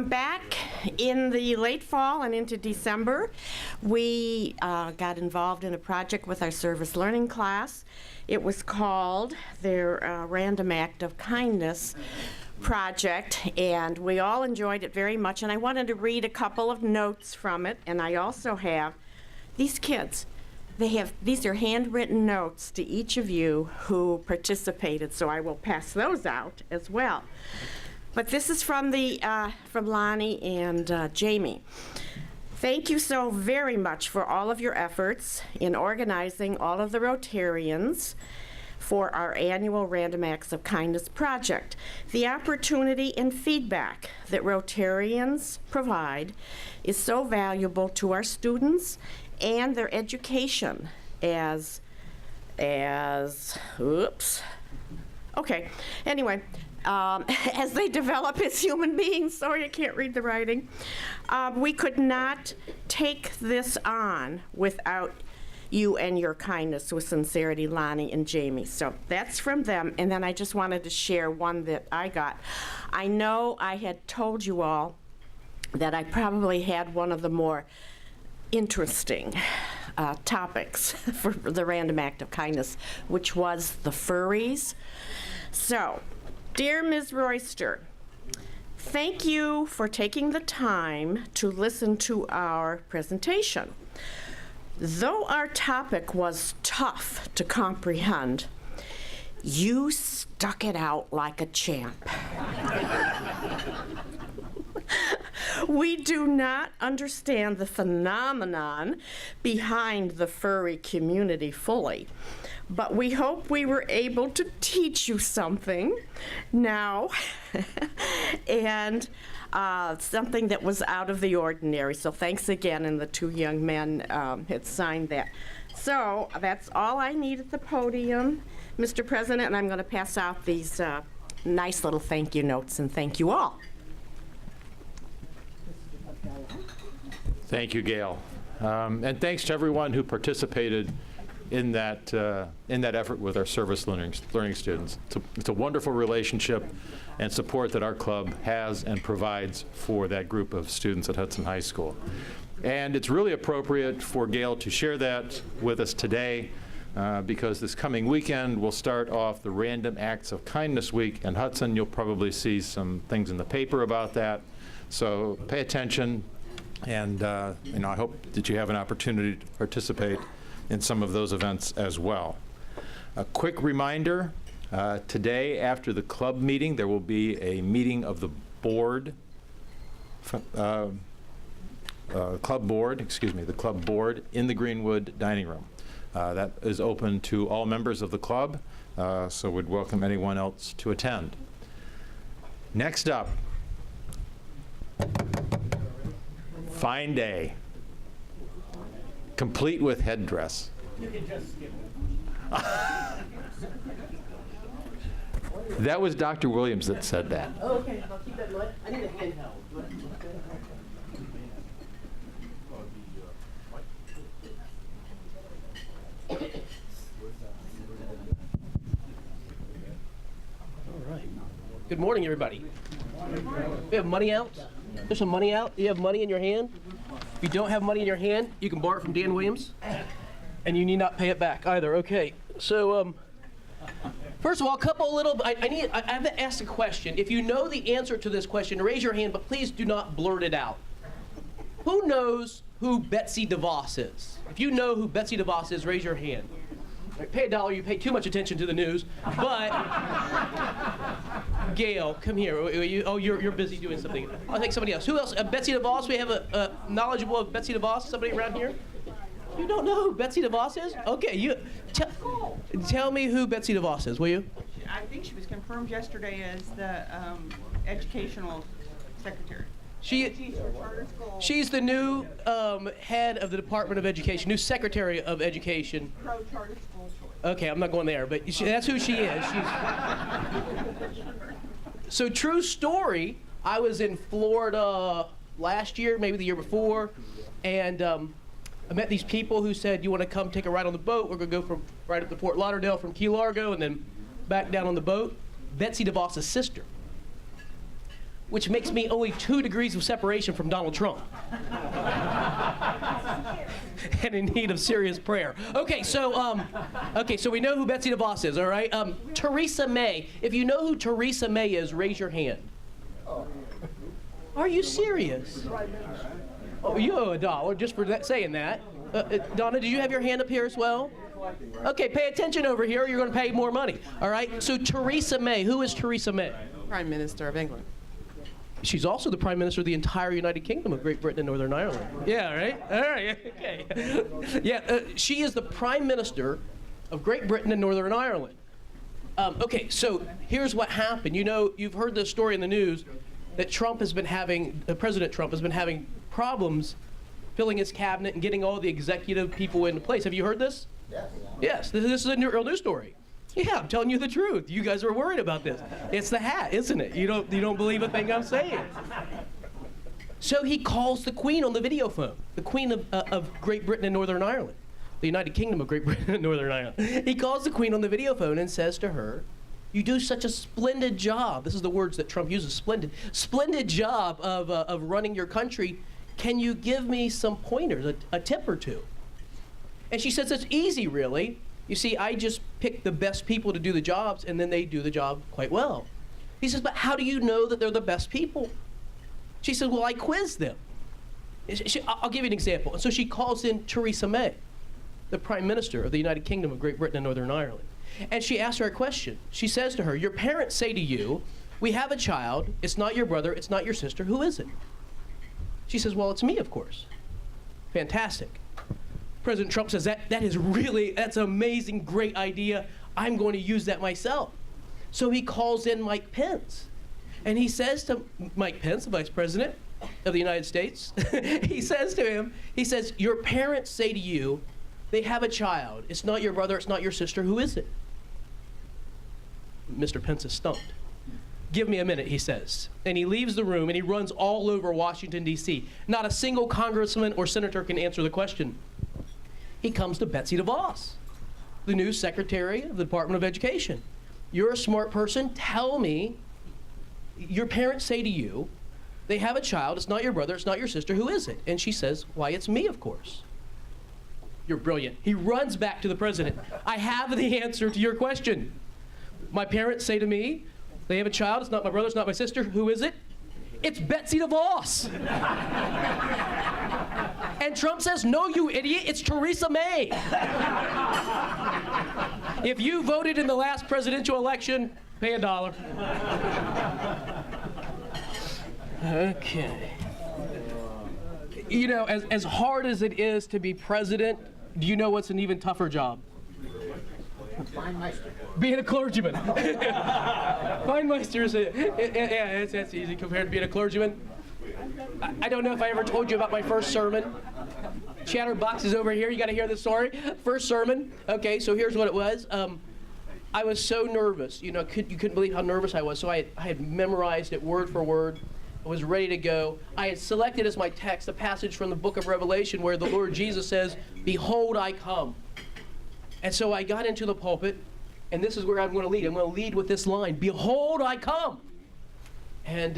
Back in the late fall and into December, we got involved in a project with our service learning class. It was called their Random Act of Kindness project, and we all enjoyed it very much, and I wanted to read a couple of notes from it. And I also have these kids. These are handwritten notes to each of you who participated, so I will pass those out as well. But this is from Lonnie and Jamie. Thank you so very much for all of your efforts in organizing all of the Rotarians for our annual Random Acts of Kindness project. The opportunity and feedback that Rotarians provide is so valuable to our students and their education as they develop as human beings. Sorry, I can't read the writing. We could not take this on without you and your kindness. With sincerity, Lonnie and Jamie. So that's from them. And then I just wanted to share one that I got. I know I had told you all that I probably had one of the more interesting topics for the Random Act of Kindness, which was the furries. So, dear Ms. Royster, thank you for taking the time to listen to our presentation. Though our topic was tough to comprehend, you stuck it out like a champ. We do not understand the phenomenon behind the furry community fully, but we hope we were able to teach you something now and something that was out of the ordinary. So thanks again, and the two young men had signed that. So that's all I need at the podium, Mr. President, and I'm going to pass out these nice little thank you notes, and thank you all. Thank you, Gail. And thanks to everyone who participated in that effort with our service learning students. It's a wonderful relationship and support that our club has and provides for that group of students at Hudson High School. And it's really appropriate for Gail to share that with us today because this coming weekend we'll start off the Random Acts of Kindness Week in Hudson. You'll probably see some things in the paper about that. So pay attention, and I hope that you have an opportunity to participate in some of those events as well. A quick reminder, today after the club meeting there will be a meeting of the board, the club board in the Greenwood dining room. That is open to all members of the club, so we'd welcome anyone else to attend. Next up, Fine Day, complete with headdress. You can just skip it. That was Dr. Williams that said that. Oh, okay. I'll keep that in mind. I need a handheld. All right. Good morning, everybody. We have money out. There's some money out. You have money in your hand. If you don't have money in your hand, you can borrow it from Dan Williams, and you need not pay it back either. Okay. So, first of all, a couple little. I have to ask a question. If you know the answer to this question, raise your hand, but please do not blurt it out. Who knows who Betsy DeVos is? If you know who Betsy DeVos is, raise your hand. Right, pay $1. You pay too much attention to the news, but Gail, come here. You're busy doing something. I'll take somebody else. Who else? Betsy DeVos. We have a knowledgeable of Betsy DeVos. Somebody around here? You don't know who Betsy DeVos is? Okay, you tell me who Betsy DeVos is, will you? I think she was confirmed yesterday as the educational secretary. She's the new head of the Department of Education, new Secretary of Education. Pro-charter school choice. Okay, I'm not going there, but that's who she is. So true story, I was in Florida last year, maybe the year before, and I met these people who said, you want to come take a ride on the boat? We're going to go right up to Fort Lauderdale from Key Largo and then back down on the boat. Betsy DeVos' sister, which makes me only 2 degrees of separation from Donald Trump. And in need of serious prayer. Okay, so we know who Betsy DeVos is, all right? Theresa May. If you know who Theresa May is, raise your hand. Are you serious? Oh, you owe $1 just for saying that. Donna, did you have your hand up here as well? Okay, pay attention over here, or you're going to pay more money. All right, so Theresa May. Who is Theresa May? Prime Minister of England. She's also the Prime Minister of the entire United Kingdom of Great Britain and Northern Ireland. Yeah, right? All right, okay. Yeah, she is the Prime Minister of Great Britain and Northern Ireland. Okay, so here's what happened. You know, you've heard this story in the news that President Trump has been having problems filling his cabinet and getting all the executive people into place. Have you heard this? Yes. Yes, this is a real news story. Yeah, I'm telling you the truth. You guys are worried about this. It's the hat, isn't it? You don't believe a thing I'm saying. So he calls the Queen on the video phone, the Queen of Great Britain and Northern Ireland, the United Kingdom of Great Britain and Northern Ireland. He calls the Queen on the video phone and says to her, you do such a splendid job. This is the words that Trump uses, splendid. Splendid job of running your country. Can you give me some pointers, a tip or two? And she says, it's easy, really. You see, I just pick the best people to do the jobs, and then they do the job quite well. He says, but how do you know that they're the best people? She said, well, I quiz them. I'll give you an example. And so she calls in Theresa May, the Prime Minister of the United Kingdom of Great Britain and Northern Ireland. And she asks her a question. She says to her, your parents say to you, we have a child, it's not your brother, it's not your sister, who is it? She says, well, it's me, of course. Fantastic. President Trump says, that's an amazing, great idea. I'm going to use that myself. So he calls in Mike Pence. And he says to Mike Pence, the Vice President of the United States, he says to him, your parents say to you, they have a child. It's not your brother, it's not your sister, who is it? Mr. Pence is stumped. Give me a minute, he says. And he leaves the room and he runs all over Washington, D.C. Not a single congressman or senator can answer the question. He comes to Betsy DeVos, the new Secretary of the Department of Education. You're a smart person. Tell me, your parents say to you, they have a child, it's not your brother, it's not your sister, who is it? And she says, why, it's me, of course. You're brilliant. He runs back to the president. I have the answer to your question. My parents say to me, they have a child, it's not my brother, it's not my sister, who is it? It's Betsy DeVos. And Trump says, no, you idiot, it's Theresa May. If you voted in the last presidential election, pay $1. Okay. You know, as hard as it is to be president, do you know what's an even tougher job? Being a clergyman. Feinmeister is yeah, that's easy compared to being a clergyman. I don't know if I ever told you about my first sermon. Chatterbox is over here. You got to hear this story. First sermon. Okay, so here's what it was. I was so nervous. You know, you couldn't believe how nervous I was. So I had memorized it word for word. I was ready to go. I had selected as my text a passage from the book of Revelation where the Lord Jesus says, "Behold, I come." And so I got into the pulpit, and this is where I'm going to lead. I'm going to lead with this line, "Behold, I come." And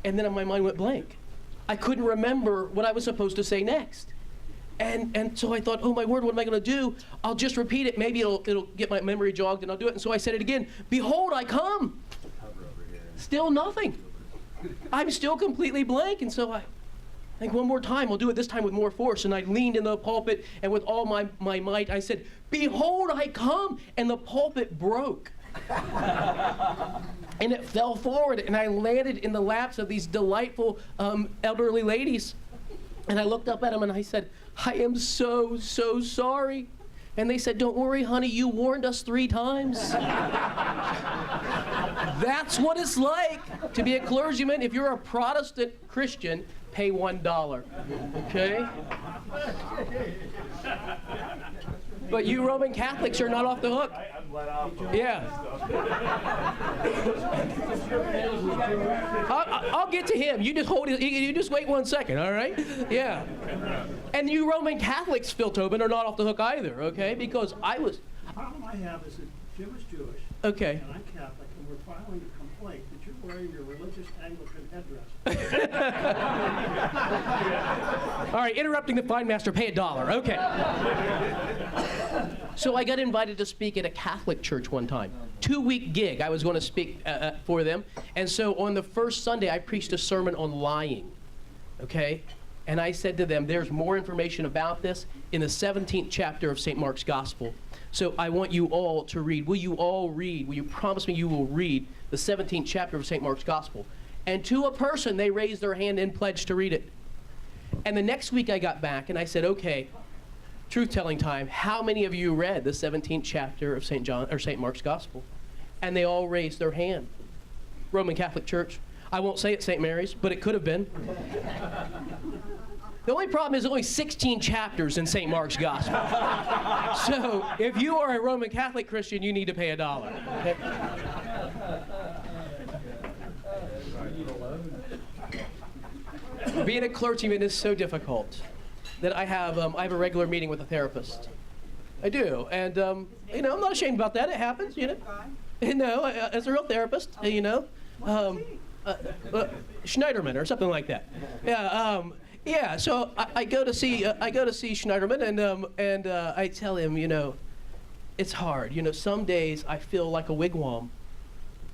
then my mind went blank. I couldn't remember what I was supposed to say next. And so I thought, oh my word, what am I going to do? I'll just repeat it. Maybe it'll get my memory jogged, and I'll do it. And so I said it again, "Behold, I come." Still nothing. I'm still completely blank. And so I think one more time, I'll do it this time with more force. And I leaned in the pulpit, and with all my might, I said, "Behold, I come." And the pulpit broke. And it fell forward, and I landed in the laps of these delightful elderly ladies. And I looked up at them, and I said, "I am so, so sorry." And they said, "Don't worry, honey, you warned us 3 times." That's what it's like to be a clergyman. If you're a Protestant Christian, pay $1, okay? But you Roman Catholics are not off the hook. Yeah. I'll get to him. You just hold it. You just wait 1 second, all right? Yeah. And you Roman Catholics, Phil Tobin, are not off the hook either, okay? Because I was. The problem I have is that Jim is Jewish. Okay. And I'm Catholic, and we're filing a complaint that you're wearing your religious Anglican headdress. All right, interrupting the fine master, pay $1. Okay. So I got invited to speak at a Catholic church one time. 2-week gig. I was going to speak for them. And so on the first Sunday, I preached a sermon on lying. Okay? And I said to them, there's more information about this in the 17th chapter of St. Mark's Gospel. So I want you all to read. Will you all read? Will you promise me you will read the 17th chapter of St. Mark's Gospel? And to a person, they raised their hand and pledged to read it. And the next week I got back and I said, okay, truth-telling time, how many of you read the 17th chapter of St. Mark's Gospel? And they all raised their hand. Roman Catholic Church. I won't say it's St. Mary's, but it could have been. The only problem is only 16 chapters in St. Mark's Gospel. So if you are a Roman Catholic Christian, you need to pay $1. Okay? Being a clergyman is so difficult that I have a regular meeting with a therapist. I do, and you know, I'm not ashamed about that. It happens, you know. No, as a real therapist, you know, Schneiderman or something like that. Yeah, yeah. So I go to see Schneiderman, and I tell him, you know, it's hard. You know, some days I feel like a wigwam,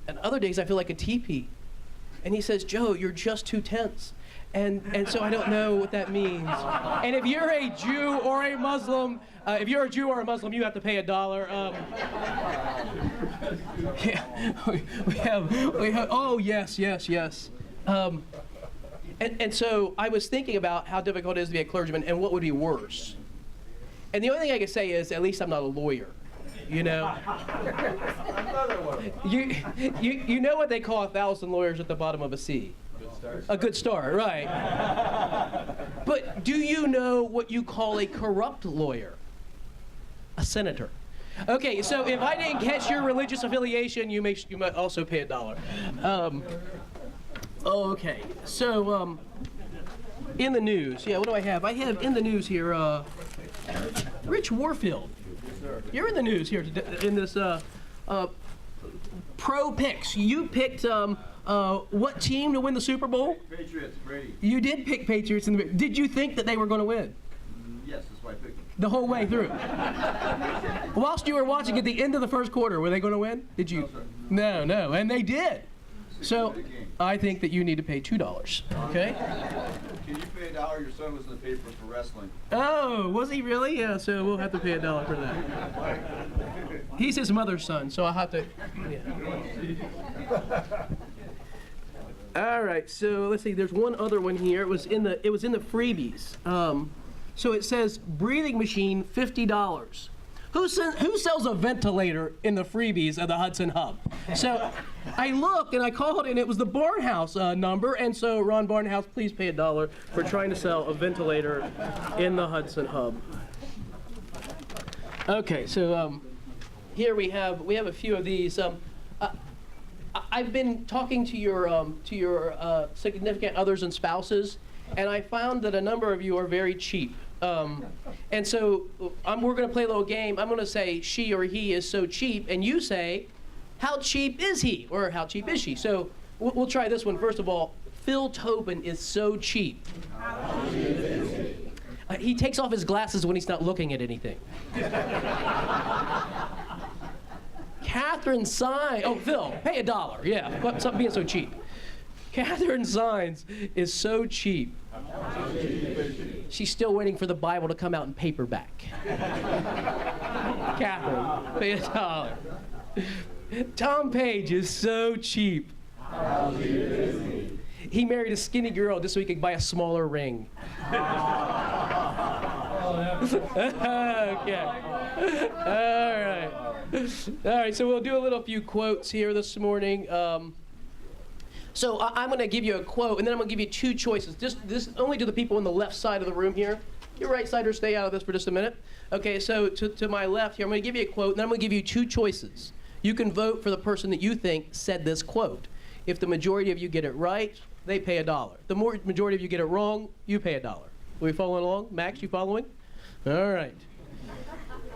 and other days I feel like a teepee. And he says, Joe, you're just too tense. And so I don't know what that means. And if you're a Jew or a Muslim, you have to pay $1. Yeah, we have, oh, yes. And so I was thinking about how difficult it is to be a clergyman and what would be worse. And the only thing I can say is, at least I'm not a lawyer. You know, you know what they call 1,000 lawyers at the bottom of a sea? A good start, right. But do you know what you call a corrupt lawyer? A senator. Okay, so if I didn't catch your religious affiliation, you might also pay $1. Okay, so in the news, what do I have? I have in the news here, Rich Warfield. You're in the news here today, in this pro picks. You picked what team to win the Super Bowl? Patriots, Brady. You did pick Patriots. Did you think that they were going to win? Yes, that's why I picked them. The whole way through. Whilst you were watching at the end of the first quarter, were they going to win? Did you? No, no, and they did. So I think that you need to pay $2. Okay. Can you pay $1? Your son was in the paper for wrestling. Oh, was he really? Yeah. So we'll have to pay $1 for that. He's his mother's son, so I'll have to. Yeah. All right. So let's see. There's one other one here. It was in the freebies. So it says breathing machine, $50. Who sells a ventilator in the freebies of the Hudson Hub? So I looked and I called and it was the Barnhouse number. And so Ron Barnhouse, please pay $1 for trying to sell a ventilator in the Hudson Hub. Okay, so here we have a few of these. I've been talking to your significant others and spouses, and I found that a number of you are very cheap. And so we're going to play a little game. I'm going to say she or he is so cheap, and you say, how cheap is he or how cheap is she? So we'll try this one. First of all, Phil Tobin is so cheap. How cheap is he? He takes off his glasses when he's not looking at anything. Catherine Sines. Oh, Phil, pay $1. Yeah, stop being so cheap. Catherine Sines is so cheap. She's still waiting for the Bible to come out in paperback. Catherine, pay $1. Tom Page is so cheap. He married a skinny girl just so he could buy a smaller ring. Okay. All right, so we'll do a few quotes here this morning. So I'm going to give you a quote, and then I'm going to give you two choices. This only to the people on the left side of the room here. Your right-siders, stay out of this for just a minute. Okay, so to my left here, I'm going to give you a quote, and then I'm going to give you two choices. You can vote for the person that you think said this quote. If the majority of you get it right, they pay $1. The majority of you get it wrong, you pay $1. Are we following along? Max, you following? All right.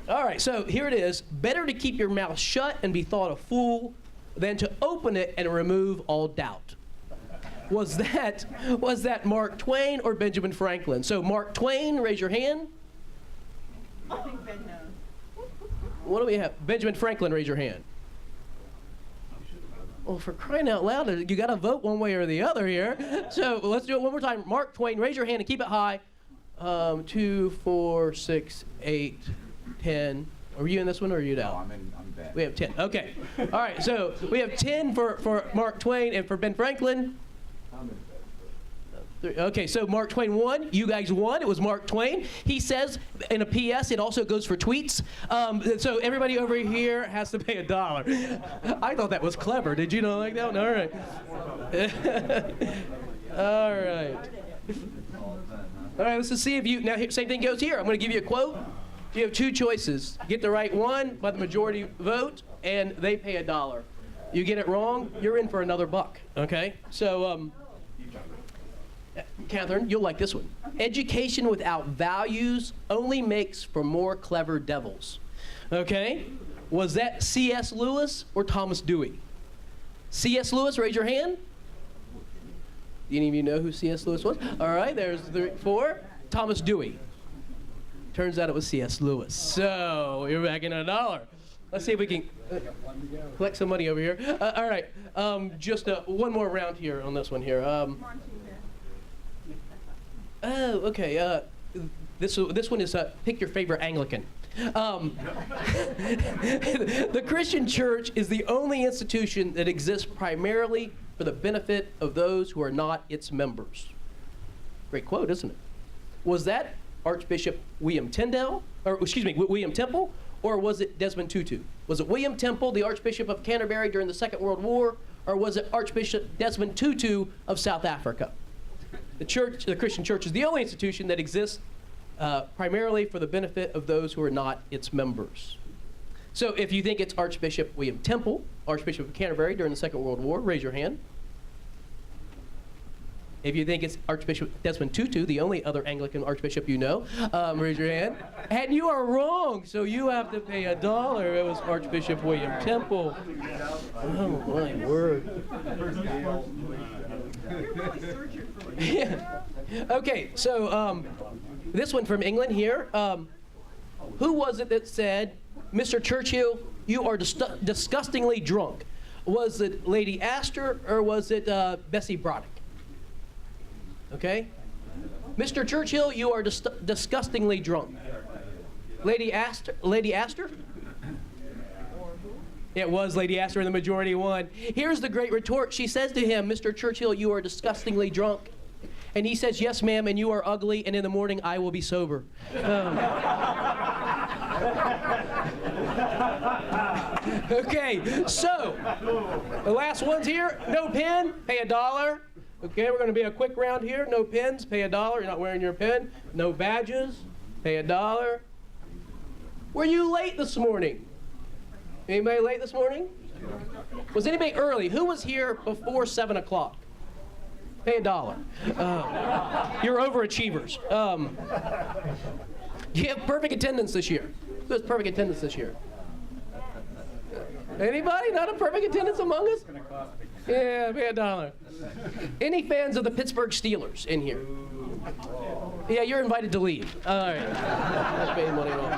All right, so here it is. Better to keep your mouth shut and be thought a fool than to open it and remove all doubt. Was that Mark Twain or Benjamin Franklin? So Mark Twain, raise your hand. I think Ben knows. What do we have? Benjamin Franklin, raise your hand. Well, for crying out loud, you got to vote one way or the other here. So let's do it one more time. Mark Twain, raise your hand and keep it high. 2, 4, 6, 8, 10. Are you in this one or are you down? No, I'm bad. We have 10. Okay. All right. So we have 10 for Mark Twain and for Ben Franklin. Okay, so Mark Twain won. You guys won. It was Mark Twain. He says in a PS, it also goes for tweets. So everybody over here has to pay $1. I thought that was clever. Did you not like that one? All right. All right. All right, let's just see if you, now same thing goes here. I'm going to give you a quote. You have two choices. Get the right one by the majority vote, and they pay $1. You get it wrong, you're in for another $1, okay? So, Catherine, you'll like this one. Education without values only makes for more clever devils. Okay? Was that C.S. Lewis or Thomas Dewey? C.S. Lewis, raise your hand. Any of you know who C.S. Lewis was? All right, there's 4. Thomas Dewey. Turns out it was C.S. Lewis. So, you're back in $1. Let's see if we can collect some money over here. All right, just one more round here on this one here. Oh, okay. This one is pick your favorite Anglican. The Christian church is the only institution that exists primarily for the benefit of those who are not its members. Great quote, isn't it? Was that Archbishop William Temple, or was it Desmond Tutu? Was it William Temple, the Archbishop of Canterbury during the Second World War, or was it Archbishop Desmond Tutu of South Africa? The Christian church is the only institution that exists primarily for the benefit of those who are not its members. So if you think it's Archbishop William Temple, Archbishop of Canterbury during the Second World War, raise your hand. If you think it's Archbishop Desmond Tutu, the only other Anglican archbishop you know, raise your hand. And you are wrong, so you have to pay $1. It was Archbishop William Temple. Oh, my word. You're really searching for it. Yeah. Okay, so this one from England here. Who was it that said, Mr. Churchill, you are disgustingly drunk? Was it Lady Astor or was it Bessie Braddock? Okay? Mr. Churchill, you are disgustingly drunk. Lady Astor? Lady Astor? It was Lady Astor, and the majority won. Here's the great retort. She says to him, Mr. Churchill, you are disgustingly drunk. And he says, yes, ma'am, and you are ugly, and in the morning I will be sober. Okay, so the last one's here. No pen, pay $1. Okay, we're going to be a quick round here. No pens, pay $1. You're not wearing your pen. No badges, pay $1. Were you late this morning? Anybody late this morning? Was anybody early? Who was here before 7 o'clock? Pay $1. You're overachievers. You have perfect attendance this year. Who has perfect attendance this year? Anybody? Not a perfect attendance among us? Yeah, pay $1. Any fans of the Pittsburgh Steelers in here? Yeah, you're invited to leave. All right. Not paying money at all.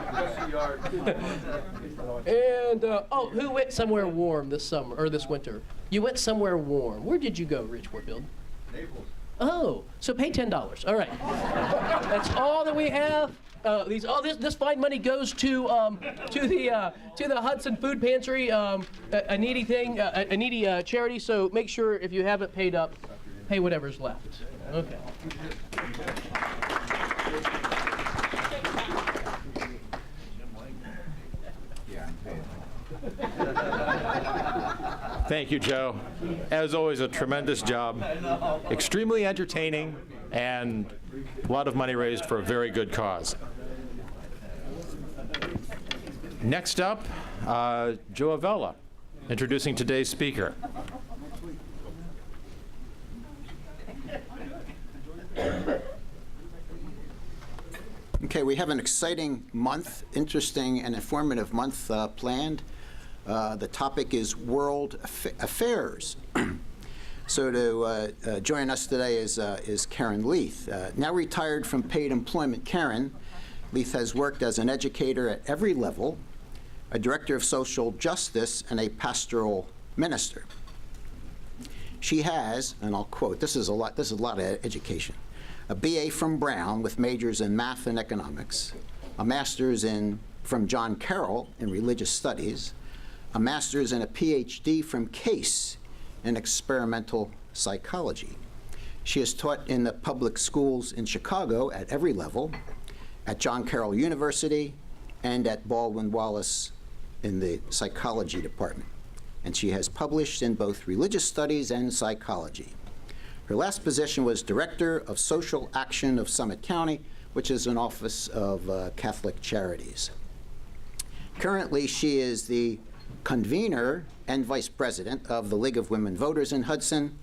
And, oh, who went somewhere warm this summer, or this winter? You went somewhere warm. Where did you go, Rich Warfield? Naples. Oh, so pay $10. All right. That's all that we have. This fine money goes to the Hudson Food Pantry, a needy thing, a needy charity. So make sure if you haven't paid up, pay whatever's left. Okay. Thank you, Joe. As always, a tremendous job. Extremely entertaining and a lot of money raised for a very good cause. Next up, Joe Avella, introducing today's speaker. Okay, we have an exciting month, interesting and informative month planned. The topic is World Affairs. So to join us today is Karen Leith. Now retired from paid employment, Karen Leith has worked as an educator at every level, a director of social justice, and a pastoral minister. She has, and I'll quote, this is a lot of education, a BA from Brown with majors in math and economics, a master's from John Carroll in religious studies, a master's and a PhD from Case in experimental psychology. She has taught in the public schools in Chicago at every level, at John Carroll University, and at Baldwin Wallace in the psychology department. And she has published in both religious studies and psychology. Her last position was Director of Social Action of Summit County, which is an office of Catholic Charities. Currently, she is the convener and vice president of the League of Women Voters in Hudson,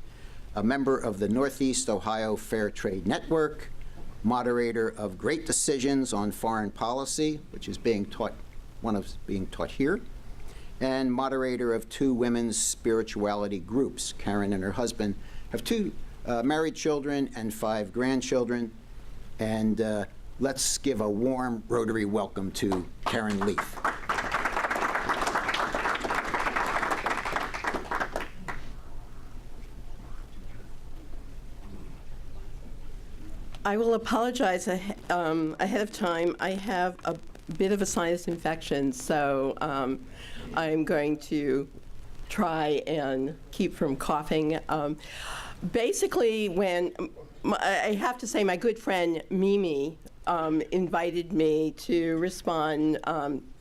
a member of the Northeast Ohio Fair Trade Network, moderator of Great Decisions on Foreign Policy, which is being taught here, and moderator of 2 women's spirituality groups. Karen and her husband have 2 married children and 5 grandchildren. And let's give a warm Rotary welcome to Karen Leith. I will apologize ahead of time. I have a bit of a sinus infection, so I'm going to try and keep from coughing. Basically, I have to say my good friend Mimi invited me to respond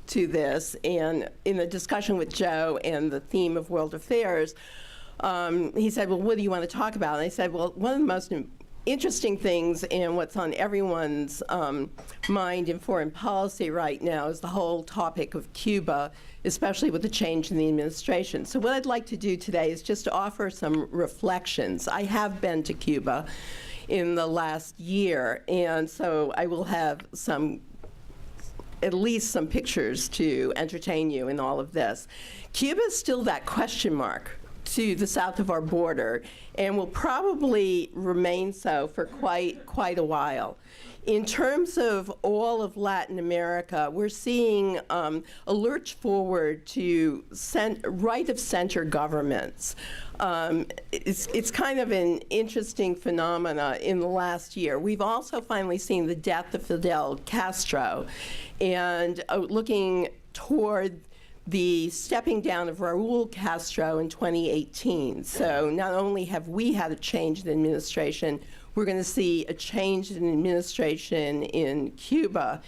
to this, and in the discussion with Joe and the theme of World Affairs, he said, well, what do you want to talk about? And I said, well, one of the most interesting things and what's on everyone's mind in foreign policy right now is the whole topic of Cuba, especially with the change in the administration. So what I'd like to do today is just to offer some reflections. I have been to Cuba in the last year, and so I will have at least some pictures to entertain you in all of this. Cuba is still that question mark to the south of our border, and will probably remain so for quite a while. In terms of all of Latin America, we're seeing a lurch forward to right-of-center governments. It's kind of an interesting phenomena in the last year. We've also finally seen the death of Fidel Castro, and looking toward the stepping down of Raul Castro in 2018. So not only have we had a change in administration, we're going to see a change in administration in Cuba.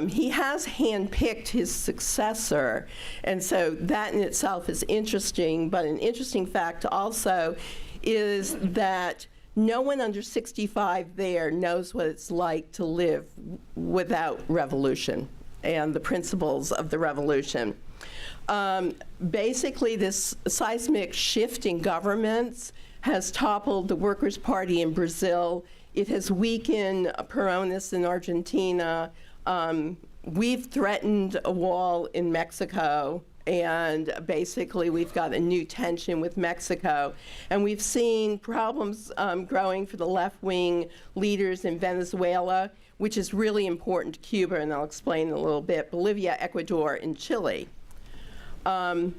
He has handpicked his successor, and so that in itself is interesting. But an interesting fact also is that no one under 65 there knows what it's like to live without revolution and the principles of the revolution. Basically, this seismic shift in governments has toppled the Workers' Party in Brazil. It has weakened Peronists in Argentina. We've threatened a wall in Mexico, and basically we've got a new tension with Mexico. And we've seen problems growing for the left-wing leaders in Venezuela, which is really important to Cuba, and I'll explain in a little bit, Bolivia, Ecuador, and Chile. There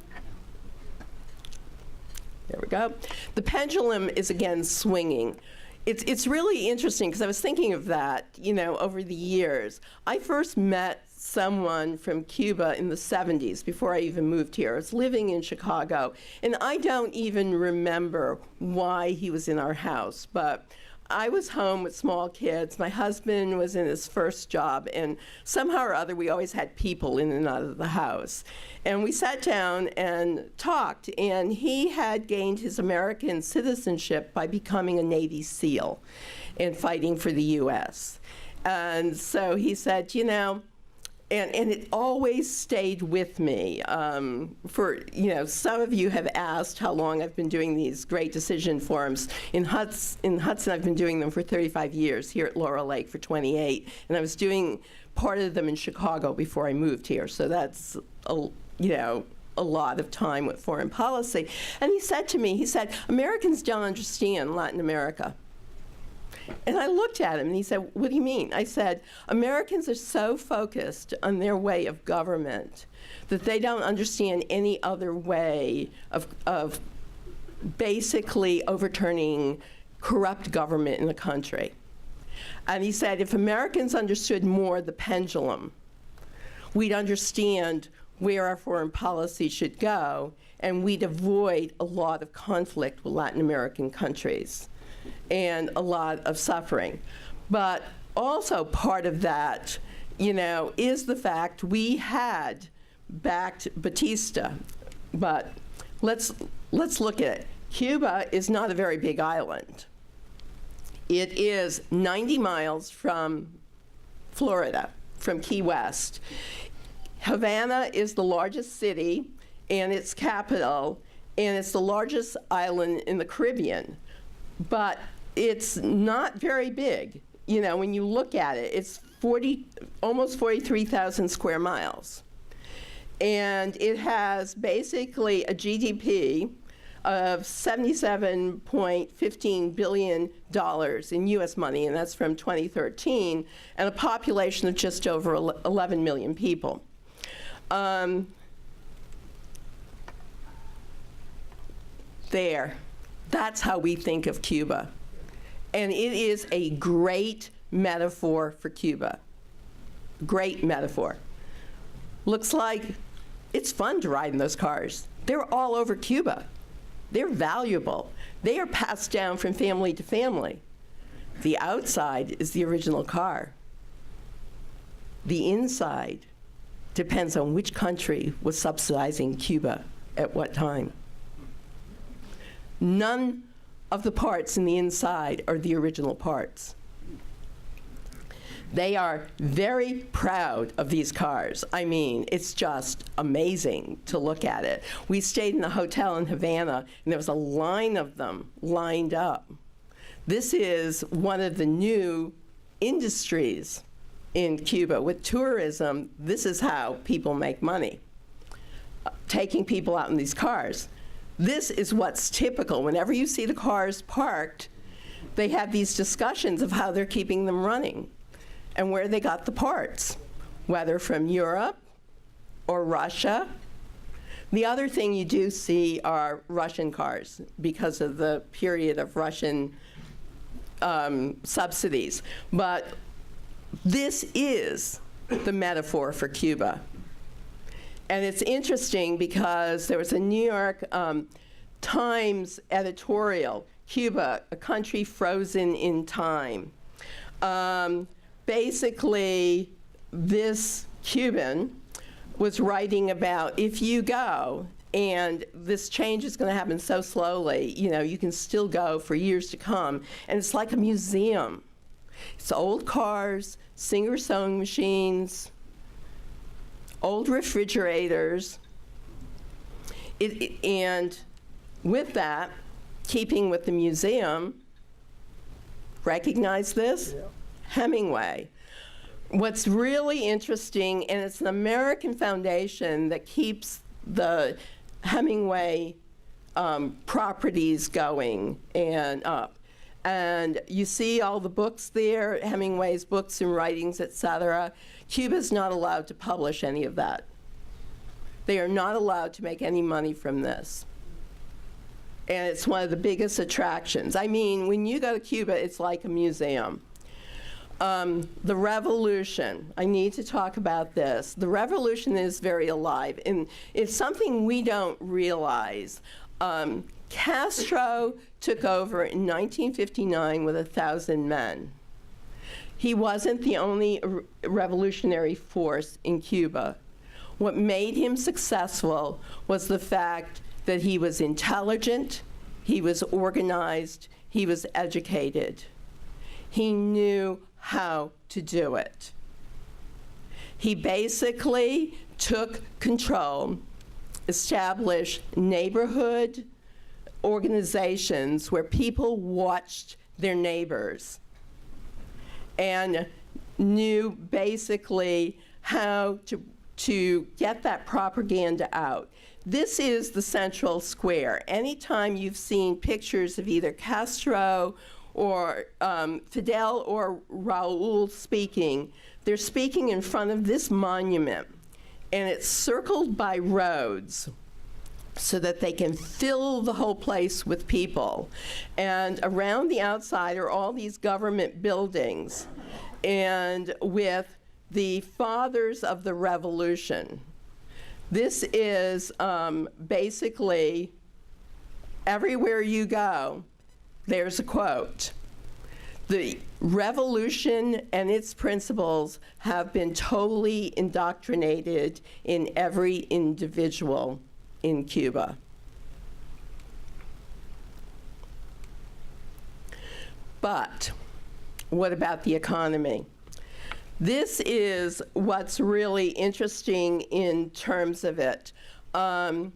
we go. The pendulum is again swinging. It's really interesting because I was thinking of that, over the years. I first met someone from Cuba in the 70s before I even moved here. I was living in Chicago, and I don't even remember why he was in our house, but I was home with small kids. My husband was in his first job, and somehow or other we always had people in and out of the house. And we sat down and talked, and he had gained his American citizenship by becoming a Navy SEAL and fighting for the U.S. And so he said, and it always stayed with me. Some of you have asked how long I've been doing these great decision forums. In Hudson, I've been doing them for 35 years, here at Laurel Lake for 28. And I was doing part of them in Chicago before I moved here. So that's, a lot of time with foreign policy. And he said to me, Americans don't understand Latin America. And I looked at him, and he said, what do you mean? I said, Americans are so focused on their way of government that they don't understand any other way of basically overturning corrupt government in the country. And he said, if Americans understood more the pendulum, we'd understand where our foreign policy should go, and we'd avoid a lot of conflict with Latin American countries and a lot of suffering. But also part of that, is the fact we had backed Batista. But let's look at it. Cuba is not a very big island. It is 90 miles from Florida, from Key West. Havana is the largest city and its capital, and it's the largest island in the Caribbean. But it's not very big. When you look at it, it's almost 43,000 square miles. And it has basically a GDP of $77.15 billion in US money, and that's from 2013, and a population of just over 11 million people. That's how we think of Cuba. And it is a great metaphor for Cuba. Great metaphor. Looks like it's fun to ride in those cars. They're all over Cuba. They're valuable. They are passed down from family to family. The outside is the original car. The inside depends on which country was subsidizing Cuba at what time. None of the parts in the inside are the original parts. They are very proud of these cars. I mean, it's just amazing to look at it. We stayed in a hotel in Havana, and there was a line of them lined up. This is one of the new industries in Cuba. With tourism, this is how people make money, taking people out in these cars. This is what's typical. Whenever you see the cars parked, they have these discussions of how they're keeping them running and where they got the parts, whether from Europe or Russia. The other thing you do see are Russian cars because of the period of Russian subsidies. But this is the metaphor for Cuba. And it's interesting because there was a New York Times editorial, Cuba, a country frozen in time. Basically, this Cuban was writing about if you go and this change is going to happen so slowly, you know, you can still go for years to come. And it's like a museum. It's old cars, Singer sewing machines, old refrigerators. And with that, keeping with the museum, recognize this? Yeah. Hemingway. What's really interesting, and it's an American foundation that keeps the Hemingway properties going and up. And you see all the books there, Hemingway's books and writings, etc. Cuba's not allowed to publish any of that. They are not allowed to make any money from this. And it's one of the biggest attractions. I mean, when you go to Cuba, it's like a museum. The revolution, I need to talk about this. The revolution is very alive, and it's something we don't realize. Castro took over in 1959 with 1,000 men. He wasn't the only revolutionary force in Cuba. What made him successful was the fact that he was intelligent, he was organized, he was educated. He knew how to do it. He basically took control, established neighborhood organizations where people watched their neighbors and knew basically how to get that propaganda out. This is the central square. Anytime you've seen pictures of either Castro or Fidel or Raul speaking, they're speaking in front of this monument, and it's circled by roads so that they can fill the whole place with people. And around the outside are all these government buildings, and with the fathers of the revolution. This is basically everywhere you go, there's a quote. The revolution and its principles have been totally indoctrinated in every individual in Cuba. But what about the economy? This is what's really interesting in terms of it. The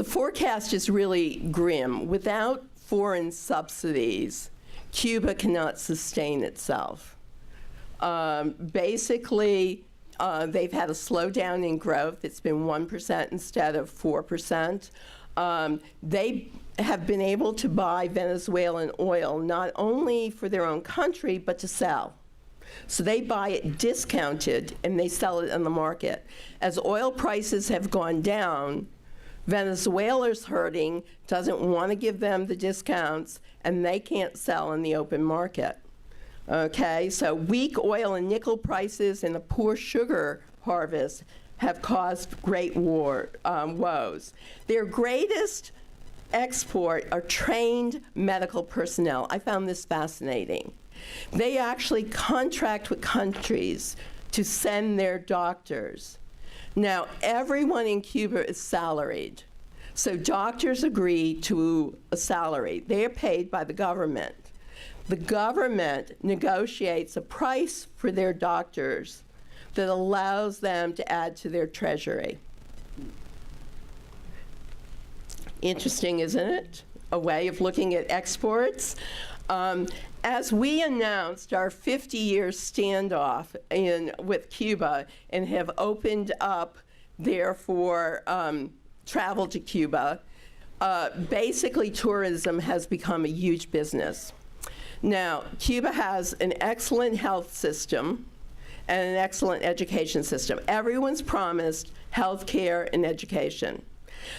forecast is really grim. Without foreign subsidies, Cuba cannot sustain itself. Basically, they've had a slowdown in growth. It's been 1% instead of 4%. They have been able to buy Venezuelan oil not only for their own country, but to sell. So they buy it discounted and they sell it on the market. As oil prices have gone down, Venezuela's hurting, doesn't want to give them the discounts, and they can't sell in the open market. Okay, so weak oil and nickel prices and a poor sugar harvest have caused great woes. Their greatest export are trained medical personnel. I found this fascinating. They actually contract with countries to send their doctors. Now, everyone in Cuba is salaried. So doctors agree to a salary. They are paid by the government. The government negotiates a price for their doctors that allows them to add to their treasury. Interesting, isn't it? A way of looking at exports. As we announced our 50-year standoff with Cuba and have opened up, therefore, travel to Cuba, basically tourism has become a huge business. Now, Cuba has an excellent health system and an excellent education system. Everyone's promised health care and education.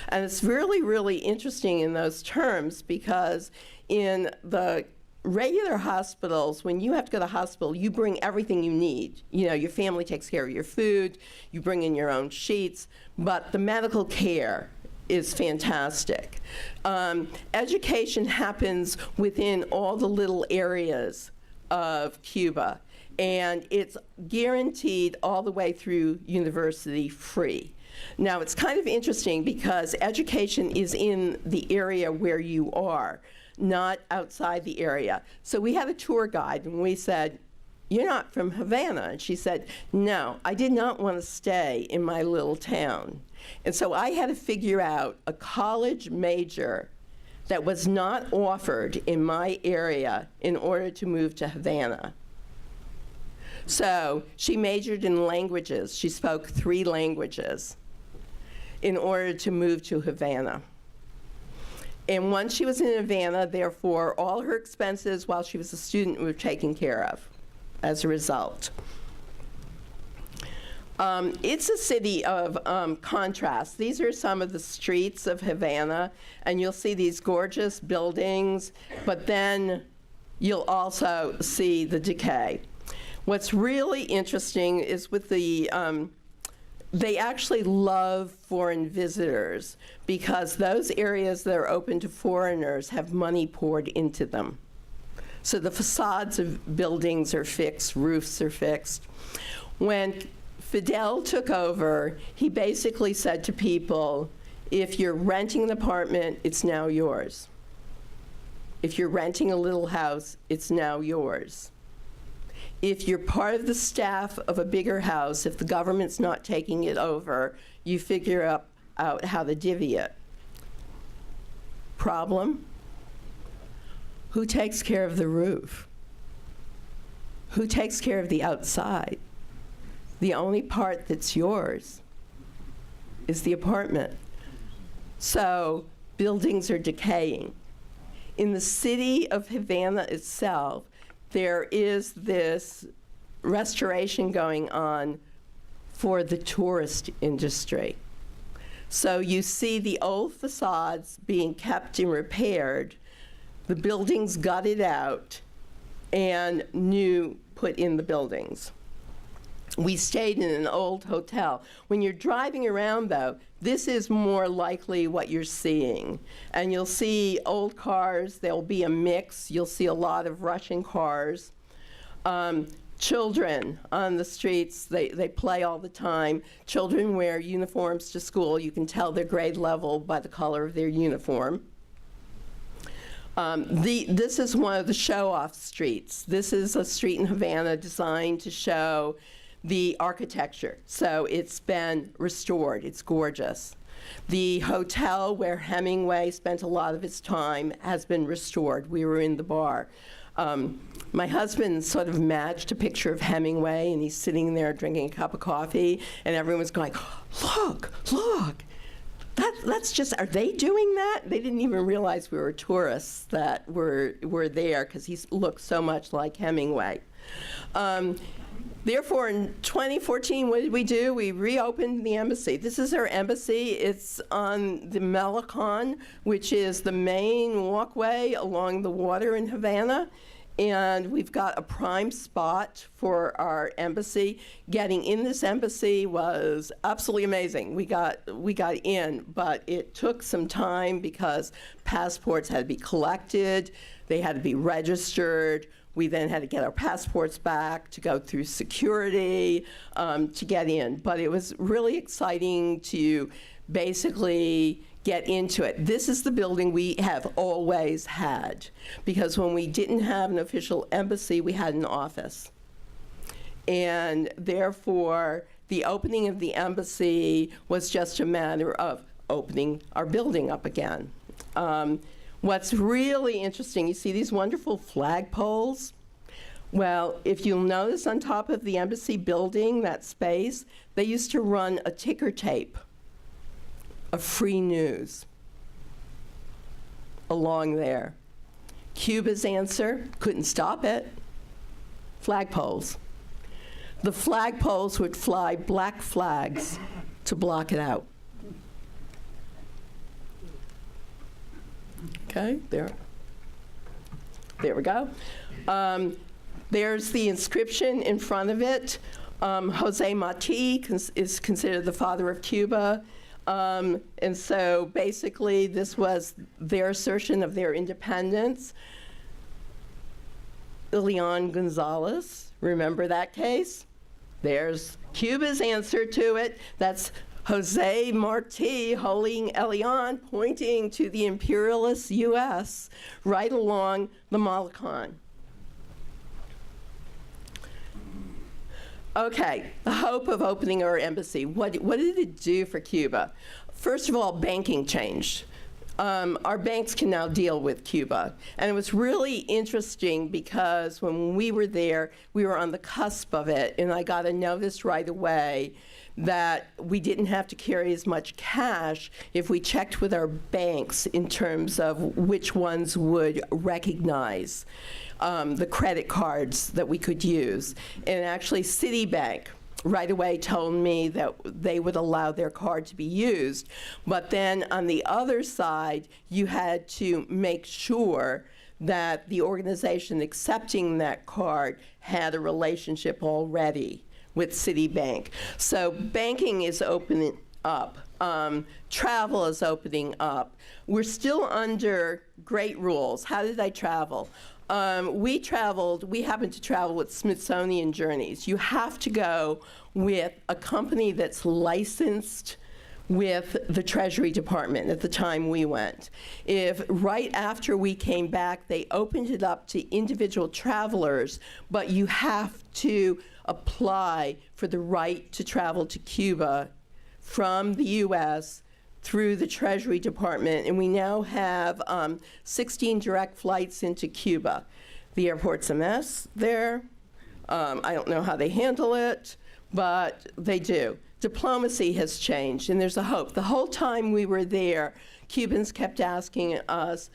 And it's really, really interesting in those terms because in the regular hospitals, when you have to go to the hospital, you bring everything you need. You know, your family takes care of your food, you bring in your own sheets, but the medical care is fantastic. Education happens within all the little areas of Cuba, and it's guaranteed all the way through university free. Now, it's kind of interesting because education is in the area where you are, not outside the area. So we had a tour guide, and we said, "You're not from Havana?" And she said, "No, I did not want to stay in my little town." And so I had to figure out a college major that was not offered in my area in order to move to Havana. So she majored in languages. She spoke 3 languages in order to move to Havana. And once she was in Havana, therefore, all her expenses while she was a student were taken care of as a result. It's a city of contrast. These are some of the streets of Havana, and you'll see these gorgeous buildings, but then you'll also see the decay. What's really interesting is with the they actually love foreign visitors because those areas that are open to foreigners have money poured into them. So the facades of buildings are fixed, roofs are fixed. When Fidel took over, he basically said to people, if you're renting an apartment, it's now yours. If you're renting a little house, it's now yours. If you're part of the staff of a bigger house, if the government's not taking it over, you figure out how to divvy it. Problem? Who takes care of the roof? Who takes care of the outside? The only part that's yours is the apartment. So buildings are decaying. In the city of Havana itself, there is this restoration going on for the tourist industry. So you see the old facades being kept and repaired, the buildings gutted out, and new put in the buildings. We stayed in an old hotel. When you're driving around, though, this is more likely what you're seeing. And you'll see old cars. There'll be a mix. You'll see a lot of Russian cars. Children on the streets, they play all the time. Children wear uniforms to school. You can tell their grade level by the color of their uniform. This is one of the show-off streets. This is a street in Havana designed to show the architecture. So it's been restored. It's gorgeous. The hotel where Hemingway spent a lot of his time has been restored. We were in the bar. My husband sort of matched a picture of Hemingway, and he's sitting there drinking a cup of coffee, and everyone's going, look, look. That's just, are they doing that? They didn't even realize we were tourists that were there because he looked so much like Hemingway. Therefore, in 2014, what did we do? We reopened the embassy. This is our embassy. It's on the Malecon, which is the main walkway along the water in Havana. And we've got a prime spot for our embassy. Getting in this embassy was absolutely amazing. We got in, but it took some time because passports had to be collected. They had to be registered. We then had to get our passports back to go through security to get in. But it was really exciting to basically get into it. This is the building we have always had, because when we didn't have an official embassy, we had an office. And therefore, the opening of the embassy was just a matter of opening our building up again. What's really interesting, you see these wonderful flagpoles? Well, if you'll notice on top of the embassy building, that space, they used to run a ticker tape of free news along there. Cuba's answer, couldn't stop it, flagpoles. The flagpoles would fly black flags to block it out. Okay, there we go. There's the inscription in front of it. Jose Marti is considered the father of Cuba. And so basically, this was their assertion of their independence. Elian Gonzalez, remember that case? There's Cuba's answer to it. That's Jose Marti holding Elian, pointing to the imperialist U.S. right along the Malecon. Okay, the hope of opening our embassy. What did it do for Cuba? First of all, banking changed. Our banks can now deal with Cuba. And it was really interesting because when we were there, we were on the cusp of it, and I got a notice right away that we didn't have to carry as much cash if we checked with our banks in terms of which ones would recognize the credit cards that we could use. And actually, Citibank right away told me that they would allow their card to be used. But then on the other side, you had to make sure that the organization accepting that card had a relationship already with Citibank. So banking is opening up. Travel is opening up. We're still under great rules. How did I travel? We happened to travel with Smithsonian Journeys. You have to go with a company that's licensed with the Treasury Department at the time we went. If right after we came back, they opened it up to individual travelers, but you have to apply for the right to travel to Cuba from the U.S. through the Treasury Department, and we now have 16 direct flights into Cuba. The airport's a mess there. I don't know how they handle it, but they do. Diplomacy has changed, and there's a hope. The whole time we were there, Cubans kept asking us,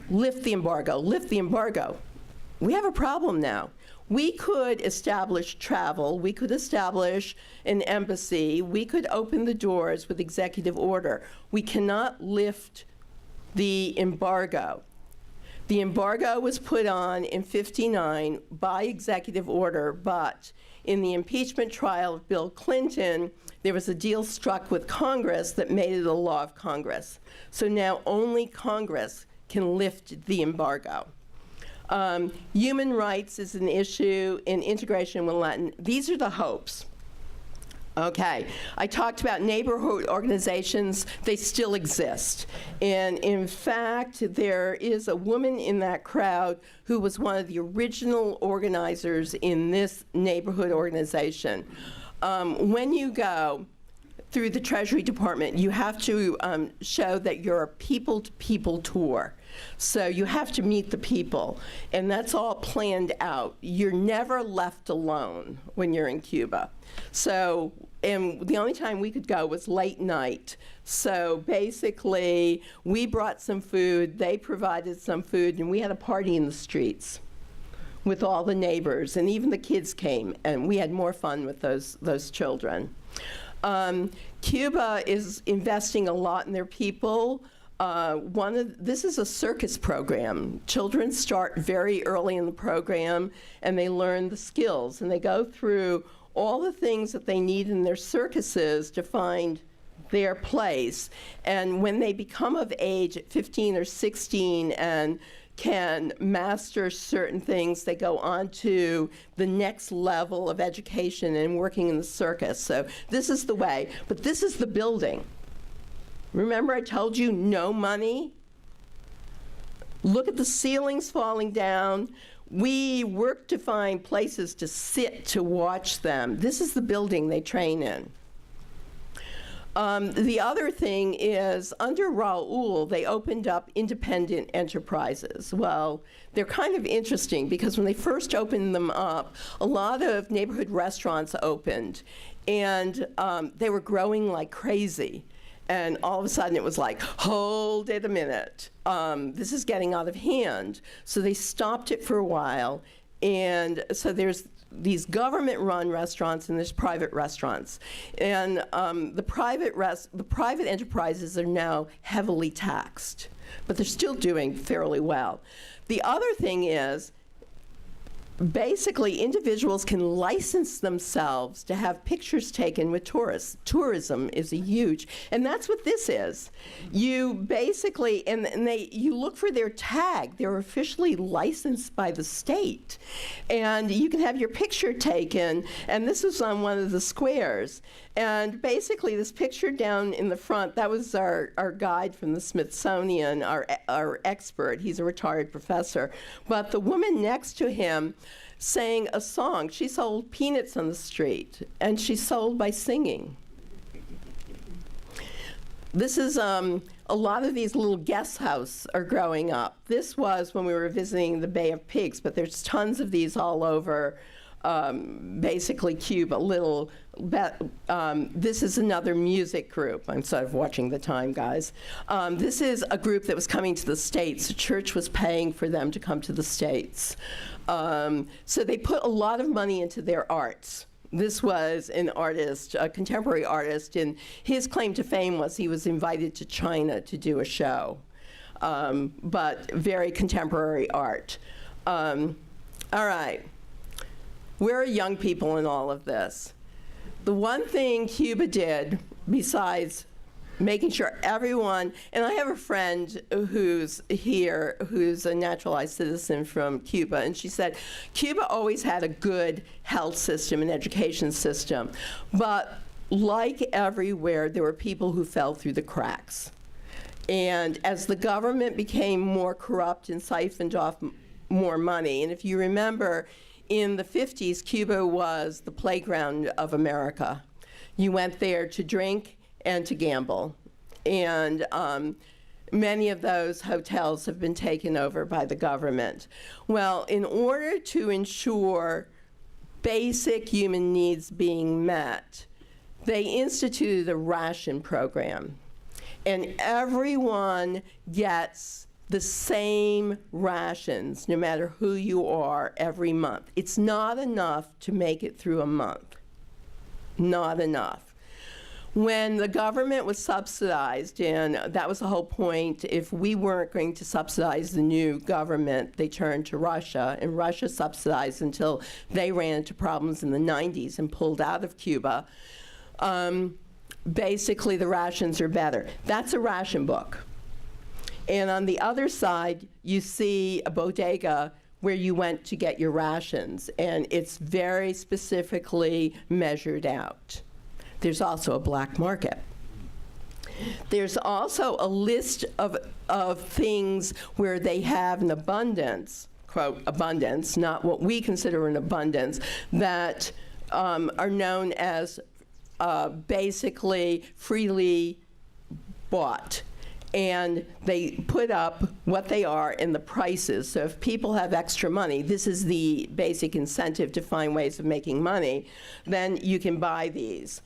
lift the embargo, lift the embargo. We have a problem now. We could establish travel, we could establish an embassy, we could open the doors with executive order. We cannot lift the embargo. The embargo was put on in '59 by executive order, but in the impeachment trial of Bill Clinton, there was a deal struck with Congress that made it a law of Congress. So now only Congress can lift the embargo. Human rights is an issue in integration with Latin. These are the hopes. Okay, I talked about neighborhood organizations. They still exist. And in fact, there is a woman in that crowd who was one of the original organizers in this neighborhood organization. When you go through the Treasury Department, you have to show that you're a people-to-people tour. So you have to meet the people, and that's all planned out. You're never left alone when you're in Cuba. So, and the only time we could go was late night. So basically, we brought some food, they provided some food, and we had a party in the streets with all the neighbors, and even the kids came, and we had more fun with those children. Cuba is investing a lot in their people. This is a circus program. Children start very early in the program, and they learn the skills, and they go through all the things that they need in their circuses to find their place. And when they become of age at 15 or 16 and can master certain things, they go on to the next level of education and working in the circus. So this is the way, but this is the building. Remember I told you no money? Look at the ceilings falling down. We work to find places to sit to watch them. This is the building they train in. The other thing is, under Raul, they opened up independent enterprises. Well, they're kind of interesting because when they first opened them up, a lot of neighborhood restaurants opened, and they were growing like crazy. And all of a sudden it was like, hold it a minute. This is getting out of hand. So they stopped it for a while. And so there's these government-run restaurants and there's private restaurants. And the private enterprises are now heavily taxed, but they're still doing fairly well. The other thing is, basically, individuals can license themselves to have pictures taken with tourists. Tourism is a huge, and that's what this is. You basically, you look for their tag. They're officially licensed by the state. And you can have your picture taken, and this was on one of the squares. And basically, this picture down in the front, that was our guide from the Smithsonian, our expert. He's a retired professor. But the woman next to him sang a song. She sold peanuts on the street, and she sold by singing. This is, a lot of these little guest houses are growing up. This was when we were visiting the Bay of Pigs, but there's tons of these all over basically Cuba. This is another music group. I'm sort of watching the time, guys. This is a group that was coming to the States. The church was paying for them to come to the States. So they put a lot of money into their arts. This was an artist, a contemporary artist, and his claim to fame was he was invited to China to do a show, but very contemporary art. All right. Where are young people in all of this? The one thing Cuba did, besides making sure everyone, and I have a friend who's here, who's a naturalized citizen from Cuba, and she said, Cuba always had a good health system and education system, but like everywhere, there were people who fell through the cracks. And as the government became more corrupt and siphoned off more money, and if you remember, in the 50s, Cuba was the playground of America. You went there to drink and to gamble. And many of those hotels have been taken over by the government. Well, in order to ensure basic human needs being met, they instituted a ration program. And everyone gets the same rations, no matter who you are, every month. It's not enough to make it through a month. Not enough. When the government was subsidized, and that was the whole point, if we weren't going to subsidize the new government, they turned to Russia, and Russia subsidized until they ran into problems in the 90s and pulled out of Cuba. Basically, the rations are better. That's a ration book. And on the other side, you see a bodega where you went to get your rations, and it's very specifically measured out. There's also a black market. There's also a list of things where they have an abundance, quote, abundance, not what we consider an abundance, that are known as basically freely bought. And they put up what they are and the prices. So if people have extra money, this is the basic incentive to find ways of making money, then you can buy these.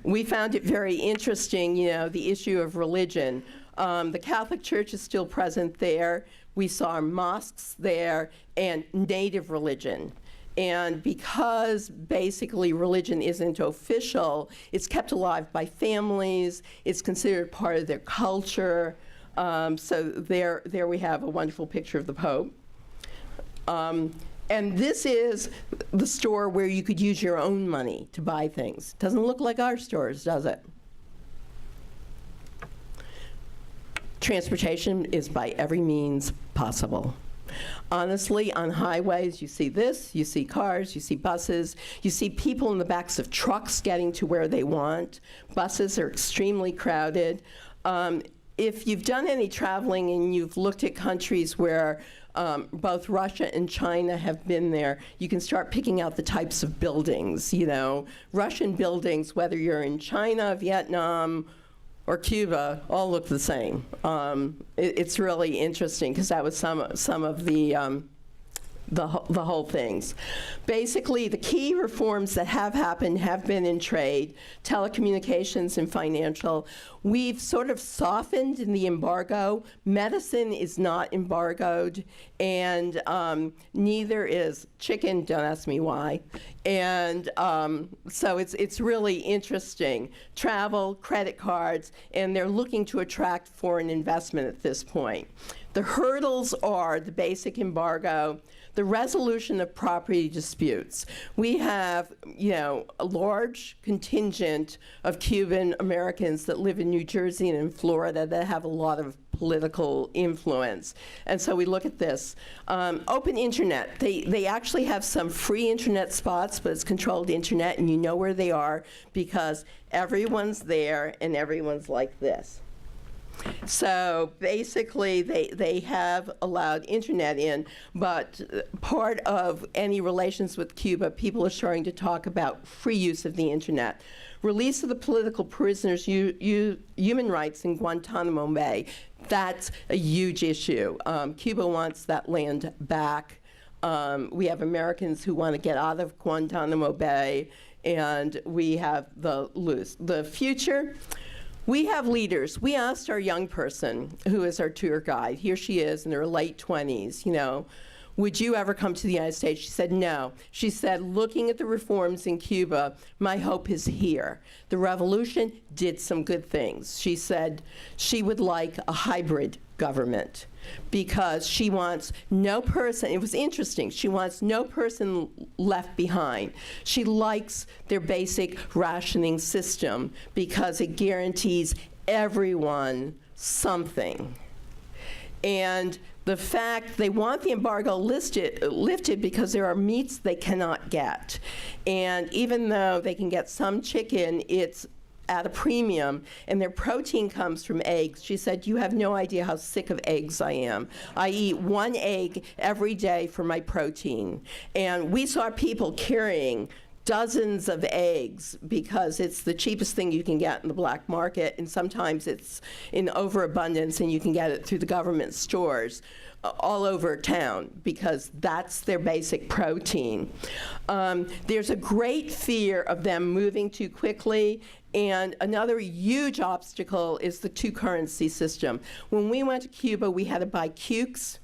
We found it very interesting, the issue of religion. The Catholic Church is still present there. We saw mosques there and native religion. And because basically religion isn't official, it's kept alive by families, it's considered part of their culture. So there we have a wonderful picture of the Pope. And this is the store where you could use your own money to buy things. Doesn't look like our stores, does it? Transportation is by every means possible. Honestly, on highways, you see this, you see cars, you see buses, you see people in the backs of trucks getting to where they want. Buses are extremely crowded. If you've done any traveling and you've looked at countries where both Russia and China have been there, you can start picking out the types of buildings. You know, Russian buildings, whether you're in China, Vietnam, or Cuba, all look the same. It's really interesting because that was some of the whole things. Basically, the key reforms that have happened have been in trade, telecommunications, and financial. We've sort of softened in the embargo. Medicine is not embargoed, and neither is chicken. Don't ask me why. And so it's really interesting. Travel, credit cards, and they're looking to attract foreign investment at this point. The hurdles are the basic embargo, the resolution of property disputes. We have, you know, a large contingent of Cuban Americans that live in New Jersey and in Florida that have a lot of political influence. And so we look at this. Open internet. They actually have some free internet spots, but it's controlled internet, and you know where they are because everyone's there and everyone's like this. So basically, they have allowed internet in, but part of any relations with Cuba, people are starting to talk about free use of the internet. Release of the political prisoners, human rights in Guantanamo Bay, that's a huge issue. Cuba wants that land back. We have Americans who want to get out of Guantanamo Bay, and we have the future. We have leaders. We asked our young person, who is our tour guide, here she is in her late 20s, you know, would you ever come to the United States? She said no. She said, looking at the reforms in Cuba, my hope is here. The revolution did some good things. She said she would like a hybrid government because she wants no person, it was interesting, she wants no person left behind. She likes their basic rationing system because it guarantees everyone something. And the fact they want the embargo lifted because there are meats they cannot get. And even though they can get some chicken, it's at a premium, and their protein comes from eggs. She said, you have no idea how sick of eggs I am. I eat one egg every day for my protein. And we saw people carrying dozens of eggs because it's the cheapest thing you can get in the black market, and sometimes it's in overabundance and you can get it through the government stores all over town because that's their basic protein. There's a great fear of them moving too quickly, and another huge obstacle is the two-currency system. When we went to Cuba, we had to buy cukes,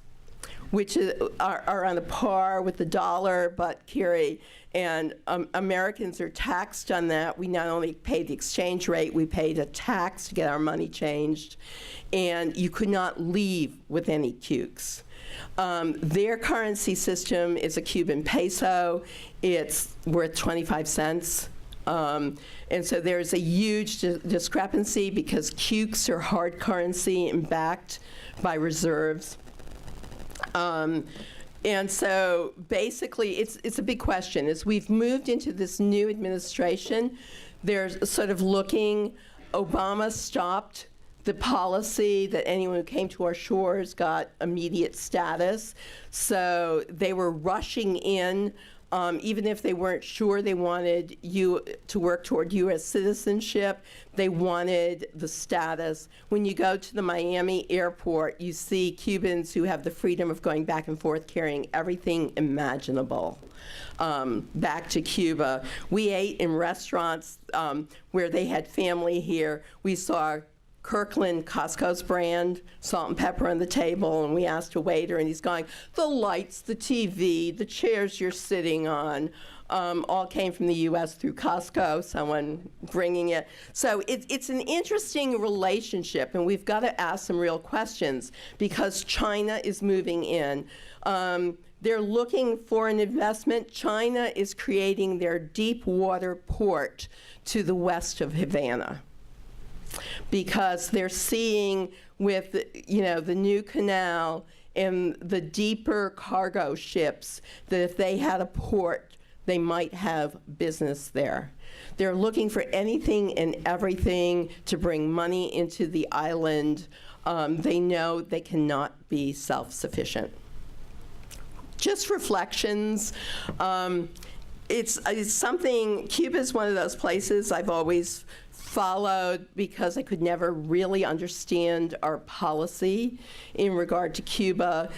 which are on a par with the dollar, but carry, and Americans are taxed on that. We not only paid the exchange rate, we paid a tax to get our money changed, and you could not leave with any cukes. Their currency system is a Cuban peso. It's worth 25 cents. And so there's a huge discrepancy because cukes are hard currency and backed by reserves. And so basically, it's a big question. As we've moved into this new administration, they're sort of looking, Obama stopped the policy that anyone who came to our shores got immediate status. So they were rushing in, even if they weren't sure they wanted you to work toward U.S. citizenship, they wanted the status. When you go to the Miami airport, you see Cubans who have the freedom of going back and forth carrying everything imaginable back to Cuba. We ate in restaurants where they had family here. We saw Kirkland, Costco's brand, salt and pepper on the table, and we asked a waiter, and he's going, the lights, the TV, the chairs you're sitting on, all came from the U.S. through Costco, someone bringing it. So it's an interesting relationship, and we've got to ask some real questions because China is moving in. They're looking for an investment. China is creating their deep water port to the west of Havana, because they're seeing with, you know, the new canal and the deeper cargo ships, that if they had a port, they might have business there. They're looking for anything and everything to bring money into the island. They know they cannot be self-sufficient. Just reflections. It's something, Cuba's one of those places I've always followed because I could never really understand our policy in regard to Cuba.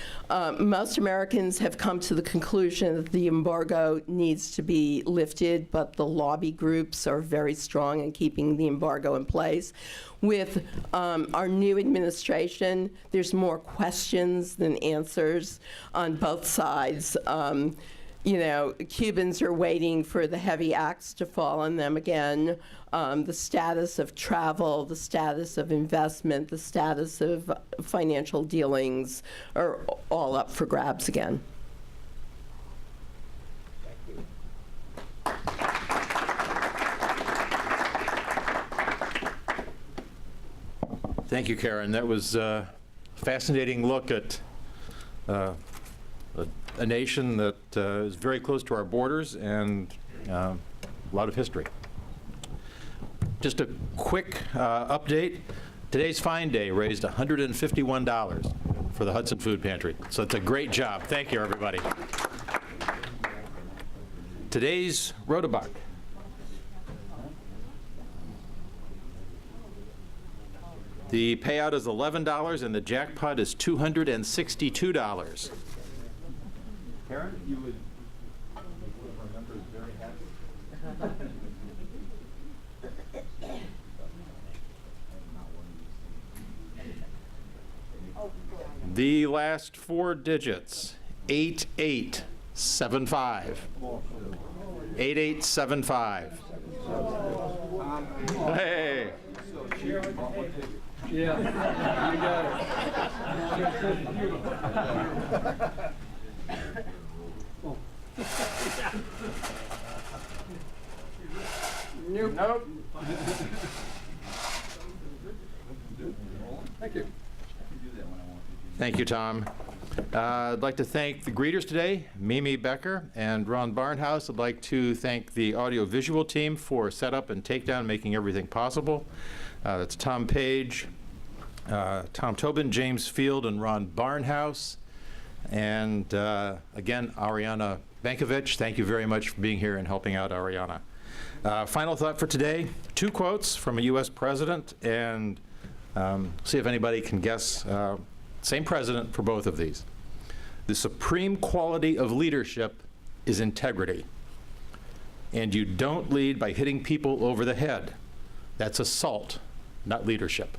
Most Americans have come to the conclusion that the embargo needs to be lifted, but the lobby groups are very strong in keeping the embargo in place. With our new administration, there's more questions than answers on both sides. You know, Cubans are waiting for the heavy axe to fall on them again. The status of travel, the status of investment, the status of financial dealings are all up for grabs again. Thank you, Karen. That was a fascinating look at a nation that is very close to our borders and a lot of history. Just a quick update. Today's Find Day raised $151 for the Hudson Food Pantry. So it's a great job. Thank you, everybody. Today's Rotabuck. The payout is $11 and the jackpot is $262. Karen, you would remember very happy. The last four digits, 8875. 8875. Hey. Yeah, you got it. Nope. Thank you. Thank you, Tom. I'd like to thank the greeters today, Mimi Becker and Ron Barnhouse. I'd like to thank the audio-visual team for setup and takedown, making everything possible. That's Tom Page, Tom Tobin, James Field, and Ron Barnhouse. And again, Ariana Bankovich, thank you very much for being here and helping out, Ariana. Final thought for today, two quotes from a U.S. president, and see if anybody can guess. Same president for both of these. The supreme quality of leadership is integrity. And you don't lead by hitting people over the head. That's assault, not leadership.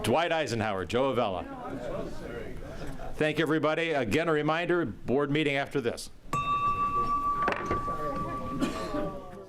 Dwight Eisenhower, Joe Avella. Thank you, everybody. Again, a reminder, board meeting after this.